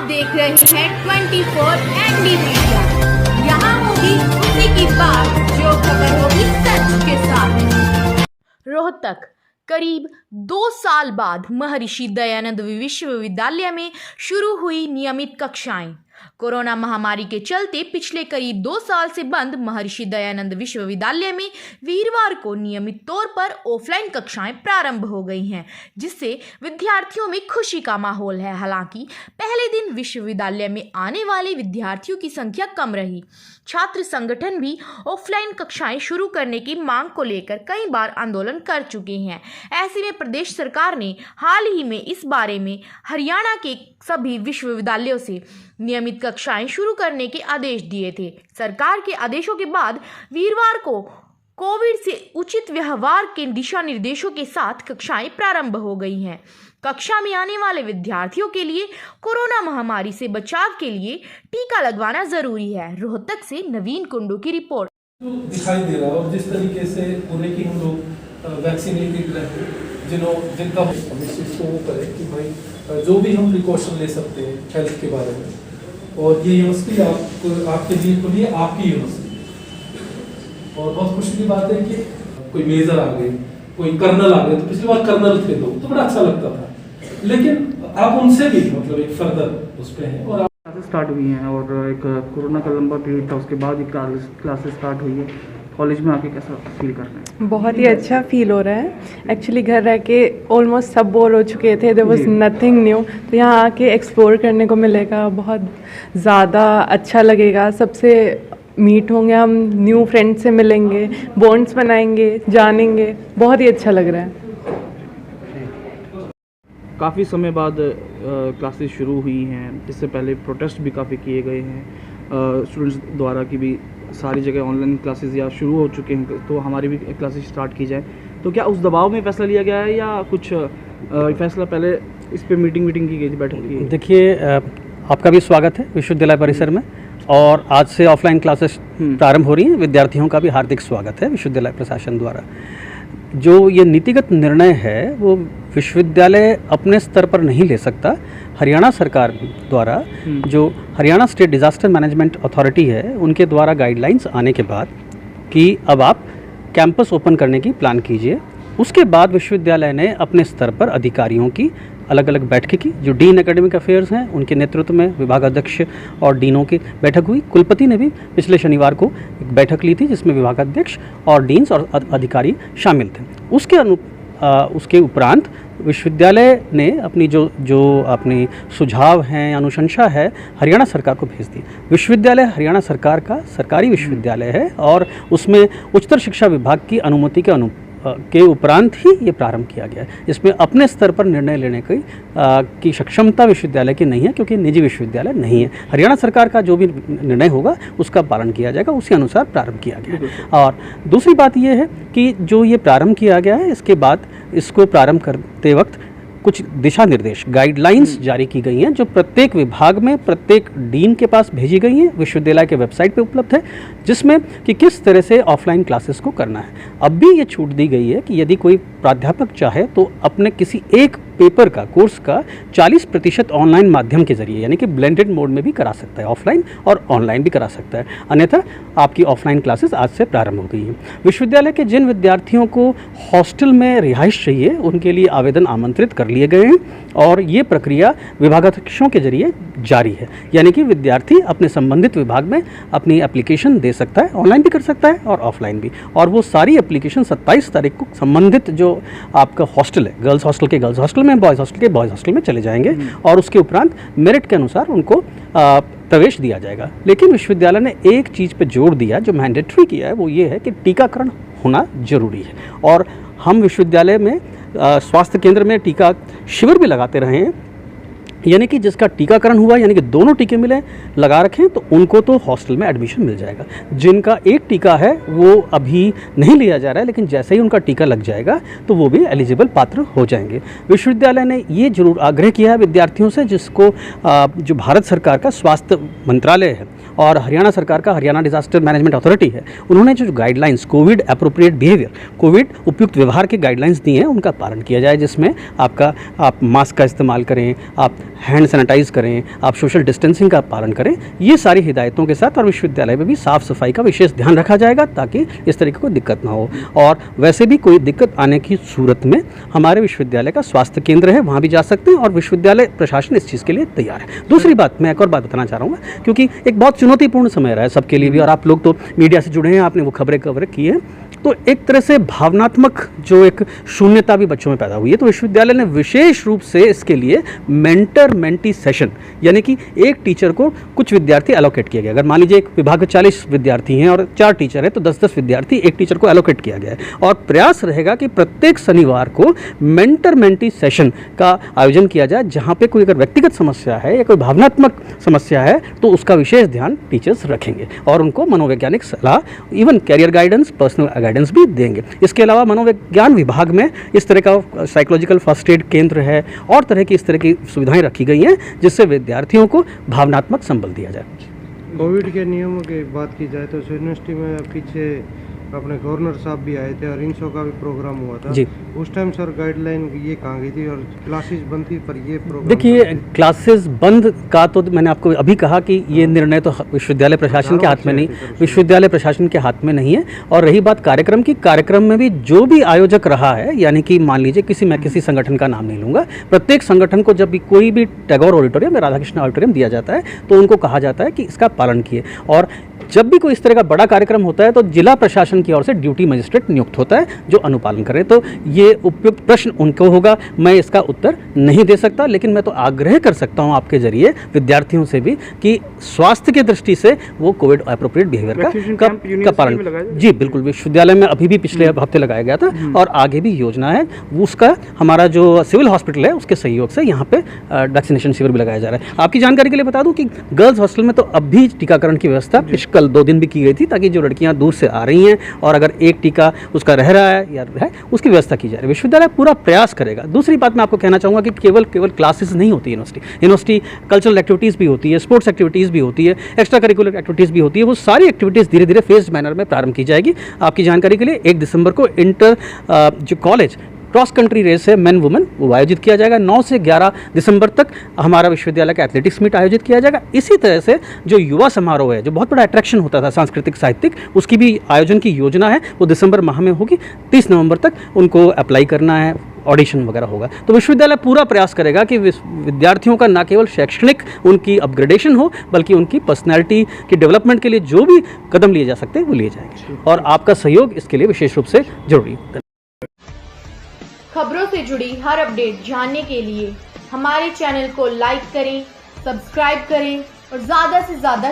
देख रहे हैं 24 एनडी मीडिया। यहाँ होगी उसी की बात जो खबर होगी सच के साथ। रोहतक करीब 2 साल बाद महर्षि दयानंद विश्वविद्यालय में शुरू हुई नियमित कक्षाएं। कोरोना महामारी के चलते पिछले करीब 2 साल से बंद महर्षि दयानंद विश्वविद्यालय में वीरवार को नियमित तौर पर ऑफलाइन कक्षाएं प्रारंभ हो गई हैं, जिससे विद्यार्थियों में खुशी का माहौल है। हालांकि पहले दिन विश्वविद्यालय में आने वाले विद्यार्थियों की संख्या कम रही। छात्र संगठन भी ऑफलाइन कक्षाएं शुरू करने की मांग को लेकर कई बार आंदोलन कर चुके हैं। ऐसे में प्रदेश सरकार ने हाल ही में इस बारे में हरियाणा के सभी विश्वविद्यालयों से नियमित कक्षाएं शुरू करने के आदेश दिए थे। सरकार के आदेशों के बाद वीरवार को कोविड से उचित व्यवहार के दिशा निर्देशों के साथ कक्षाएं प्रारंभ हो गई हैं। कक्षा में आने वाले विद्यार्थियों के लिए कोरोना महामारी से बचाव के लिए टीका लगवाना जरूरी है। रोहतक से नवीन कुंडू की रिपोर्ट। दिखाई दे रहा है और जिस तरीके से पूरे की हम लोग वैक्सीनेटेड रहे, जिनका हम इस चीज़ को वो करें कि भाई जो भी हम प्रिकॉशन ले सकते हैं हेल्थ के बारे में, और ये यूनिवर्सिटी आपके लिए खुली है, आपकी यूनिवर्सिटी। और बहुत खुशी की बात है कि कोई मेजर आ गए, कोई कर्नल आ गए, तो पिछली बार कर्नल थे तो बड़ा अच्छा लगता था, लेकिन आप उनसे भी मतलब एक फर्दर उस पर हैं। और क्लासेस स्टार्ट हुई हैं और एक कोरोना का लंबा पीरियड था, उसके बाद ही क्लासेस स्टार्ट हुई है। कॉलेज में आके कैसा फील कर रहे हैं? बहुत ही अच्छा फील हो रहा है। एक्चुअली घर रह के ऑलमोस्ट सब बोर हो चुके थे, देयर वाज नथिंग न्यू, तो यहाँ आके एक्सप्लोर करने को मिलेगा, बहुत ज़्यादा अच्छा लगेगा। सबसे मीट होंगे, हम न्यू फ्रेंड से मिलेंगे, बॉन्ड्स बनाएंगे, जानेंगे, बहुत ही अच्छा लग रहा है। काफ़ी समय बाद क्लासेस शुरू हुई हैं। इससे पहले प्रोटेस्ट भी काफ़ी किए गए हैं स्टूडेंट्स द्वारा कि भी सारी जगह ऑनलाइन क्लासेस या शुरू हो चुके हैं, तो हमारी भी क्लासेस स्टार्ट की जाए। तो क्या उस दबाव में फ़ैसला लिया गया है या कुछ फैसला पहले इस पे मीटिंग की गई थी, बैठक की? देखिए, आपका भी स्वागत है विश्वविद्यालय परिसर में, और आज से ऑफलाइन क्लासेस प्रारंभ हो रही हैं। विद्यार्थियों का भी हार्दिक स्वागत है विश्वविद्यालय प्रशासन द्वारा। जो ये नीतिगत निर्णय है वो विश्वविद्यालय अपने स्तर पर नहीं ले सकता। हरियाणा सरकार द्वारा, जो Haryana state disaster management authority है, उनके द्वारा गाइडलाइंस आने के बाद कि अब आप कैंपस ओपन करने की प्लान कीजिए, उसके बाद विश्वविद्यालय ने अपने स्तर पर अधिकारियों की अलग अलग बैठकें की। जो डीन एकेडमिक अफेयर्स हैं उनके नेतृत्व में विभागाध्यक्ष और डीनों की बैठक हुई। कुलपति ने भी पिछले शनिवार को एक बैठक ली थी जिसमें विभागाध्यक्ष और डीन्स और अधिकारी शामिल थे। उसके उपरांत विश्वविद्यालय ने अपनी जो अपनी सुझाव हैं, अनुशंसा है, हरियाणा सरकार को भेज दी। विश्वविद्यालय हरियाणा सरकार का सरकारी विश्वविद्यालय है और उसमें उच्चतर शिक्षा विभाग की अनुमति के उपरांत ही ये प्रारंभ किया गया है। इसमें अपने स्तर पर निर्णय लेने की सक्षमता विश्वविद्यालय की नहीं है, क्योंकि निजी विश्वविद्यालय नहीं है। हरियाणा सरकार का जो भी निर्णय होगा उसका पालन किया जाएगा, उसी अनुसार प्रारंभ किया गया है। और दूसरी बात ये है कि जो ये प्रारंभ किया गया है, इसके बाद इसको प्रारंभ करते वक्त कुछ दिशा निर्देश, गाइडलाइंस जारी की गई हैं, जो प्रत्येक विभाग में प्रत्येक डीन के पास भेजी गई हैं, विश्वविद्यालय के वेबसाइट पे उपलब्ध है, जिसमें कि किस तरह से ऑफलाइन क्लासेस को करना है। अब भी ये छूट दी गई है कि यदि कोई प्राध्यापक चाहे तो अपने किसी एक पेपर का, कोर्स का 40% ऑनलाइन माध्यम के जरिए, यानी कि ब्लेंडेड मोड में भी करा सकता है, ऑफलाइन और ऑनलाइन भी करा सकता है। अन्यथा आपकी ऑफलाइन क्लासेस आज से प्रारंभ हो गई हैं। विश्वविद्यालय के जिन विद्यार्थियों को हॉस्टल में रिहाइश चाहिए, उनके लिए आवेदन आमंत्रित कर लिए गए हैं और ये प्रक्रिया विभागाध्यक्षों के जरिए जारी है। यानी कि विद्यार्थी अपने संबंधित विभाग में अपनी एप्लीकेशन दे सकता है, ऑनलाइन भी कर सकता है और ऑफलाइन भी। और वो सारी एप्लीकेशन 27 तारीख को संबंधित जो आपका हॉस्टल है, गर्ल्स हॉस्टल के गर्ल्स हॉस्टल में, बॉयज़ हॉस्टल के बॉयज़ हॉस्टल में चले जाएंगे और उसके उपरांत मेरिट के अनुसार उनको प्रवेश दिया जाएगा। लेकिन विश्वविद्यालय ने एक चीज़ पे जोर दिया, जो मैंडेटरी किया है, वो ये है कि टीकाकरण होना जरूरी है। और हम विश्वविद्यालय में स्वास्थ्य केंद्र में टीका शिविर भी लगाते रहे हैं, यानी कि जिसका टीकाकरण हुआ, यानी कि दोनों टीके मिले लगा रखें, तो उनको तो हॉस्टल में एडमिशन मिल जाएगा। जिनका एक टीका है वो अभी नहीं लिया जा रहा है, लेकिन जैसे ही उनका टीका लग जाएगा तो वो भी एलिजिबल पात्र हो जाएंगे। विश्वविद्यालय ने ये जरूर आग्रह किया है विद्यार्थियों से, जिसको जो भारत सरकार का स्वास्थ्य मंत्रालय है और हरियाणा सरकार का हरियाणा डिजास्टर मैनेजमेंट अथॉरिटी है, उन्होंने जो guidelines, Covid appropriate behaviour, Covid उपयुक्त व्यवहार के गाइडलाइंस दिए हैं, उनका पालन किया जाए, जिसमें आप मास्क का इस्तेमाल करें, आप हैंड सैनिटाइज करें, आप सोशल डिस्टेंसिंग का पालन करें, ये सारी हिदायतों के साथ और विश्वविद्यालय में भी साफ़ सफाई का विशेष ध्यान रखा जाएगा ताकि इस तरीके को दिक्कत ना हो। और वैसे भी कोई दिक्कत आने की सूरत में हमारे विश्वविद्यालय का स्वास्थ्य केंद्र है, वहाँ भी जा सकते हैं और विश्वविद्यालय प्रशासन इस चीज़ के लिए तैयार है। दूसरी बात, मैं एक और बात बताना चाह रहा हूँ क्योंकि एक बहुत चुनौतीपूर्ण समय रहा है सबके लिए भी, और आप लोग तो मीडिया से जुड़े हैं, आपने वो खबरें की है, तो एक तरह से भावनात्मक जो एक शून्यता भी बच्चों में पैदा हुई है। तो विश्वविद्यालय ने विशेष रूप से इसके लिए मेंटर मेंटी सेशन, यानी कि एक टीचर को कुछ विद्यार्थी एलोकेट किया गया। अगर मान लीजिए एक विभाग में 40 विद्यार्थी हैं और 4 टीचर हैं तो 10-10 विद्यार्थी एक टीचर को एलोकेट किया गया है, और प्रयास रहेगा कि प्रत्येक शनिवार को मेंटर मेंटी सेशन का आयोजन किया जाए, जहाँ पे कोई अगर व्यक्तिगत समस्या है या कोई भावनात्मक समस्या है तो उसका विशेष ध्यान टीचर्स रखेंगे और उनको मनोवैज्ञानिक सलाह, even career guidance, personal guidance भी देंगे। इसके अलावा मनोविज्ञान विभाग में इस तरह का साइकोलॉजिकल फर्स्ट एड केंद्र है और तरह की इस तरह की सुविधाएं रखी गई हैं जिससे विद्यार्थियों को भावनात्मक संबल दिया जाए। कोविड के नियमों की बात की जाए तो यूनिवर्सिटी में पीछे अपने गवर्नर साहब भी आए थे और इनशो का भी प्रोग्राम हुआ था जी। उस टाइम सर गाइडलाइन ये कहाँ गई थी और क्लासेस बंद थी, पर ये प्रोग्राम देखिए क्लासेस बंद का तो मैंने आपको अभी कहा कि ये निर्णय तो विश्वविद्यालय प्रशासन के हाथ में नहीं, विश्वविद्यालय प्रशासन के हाथ में नहीं है। और रही बात कार्यक्रम की, कार्यक्रम में भी जो भी आयोजक रहा है, यानी कि मान लीजिए मैं किसी संगठन का नाम नहीं लूँगा, प्रत्येक संगठन को जब भी कोई भी टैगोर ऑडिटोरियम या राधाकृष्ण ऑडिटोरियम दिया जाता है तो उनको कहा जाता है कि इसका पालन किए। और जब भी कोई इस तरह का बड़ा कार्यक्रम होता है तो जिला प्रशासन की ओर से ड्यूटी मजिस्ट्रेट नियुक्त होता है जो अनुपालन करे। तो ये उपयुक्त प्रश्न उनको होगा, मैं इसका उत्तर नहीं दे सकता, लेकिन मैं तो आग्रह कर सकता हूं आपके जरिए विद्यार्थियों से भी कि स्वास्थ्य की दृष्टि से वो कोविड एप्रोप्रिएट बिहेवियर का पालन। जी बिल्कुल, विश्वविद्यालय में अभी भी पिछले हफ्ते लगाया गया था और आगे भी योजना है, उसका हमारा जो सिविल हॉस्पिटल है उसके सहयोग से यहाँ पे वैक्सीनेशन शिविर भी लगाया जा रहा है। आपकी जानकारी के लिए बता दूं कि गर्ल्स हॉस्टल में तो अब भी टीकाकरण की व्यवस्था कल 2 दिन भी की गई थी, ताकि जो लड़कियां दूर से आ रही हैं और अगर एक टीका उसका रह रहा है या है उसकी व्यवस्था की जा रही है। विश्वविद्यालय पूरा प्रयास करेगा। दूसरी बात मैं आपको कहना चाहूँगा कि केवल क्लासेस नहीं होती यूनिवर्सिटी कल्चरल एक्टिविटीज़ भी होती है, स्पोर्ट्स एक्टिविटीज़ भी होती है, एक्स्ट्रा करिकुलर एक्टिविटीज़ भी होती है। वो सारी एक्टिविटीज़ धीरे धीरे फेज्ड मैनर में प्रारंभ की जाएगी। आपकी जानकारी के लिए 1 दिसंबर को इंटर जो कॉलेज क्रॉस कंट्री रेस है मेन वुमेन, वो आयोजित किया जाएगा। 9 से 11 दिसंबर तक हमारा विश्वविद्यालय का एथलेटिक्स मीट आयोजित किया जाएगा। इसी तरह से जो युवा समारोह है, जो बहुत बड़ा अट्रैक्शन होता था सांस्कृतिक साहित्यिक, उसकी भी आयोजन की योजना है, वो दिसंबर माह में होगी। 30 नवंबर तक उनको अप्लाई करना है, ऑडिशन वगैरह होगा। तो विश्वविद्यालय पूरा प्रयास करेगा कि विद्यार्थियों का न केवल शैक्षणिक उनकी अपग्रेडेशन हो, बल्कि उनकी पर्सनैलिटी की डेवलपमेंट के लिए जो भी कदम लिए जा सकते हैं वो लिए जाएंगे, और आपका सहयोग इसके लिए विशेष रूप से जरूरी है। खबरों से जुड़ी हर अपडेट जानने के लिए हमारे चैनल को लाइक करें, सब्सक्राइब करें और ज़्यादा से ज़्यादा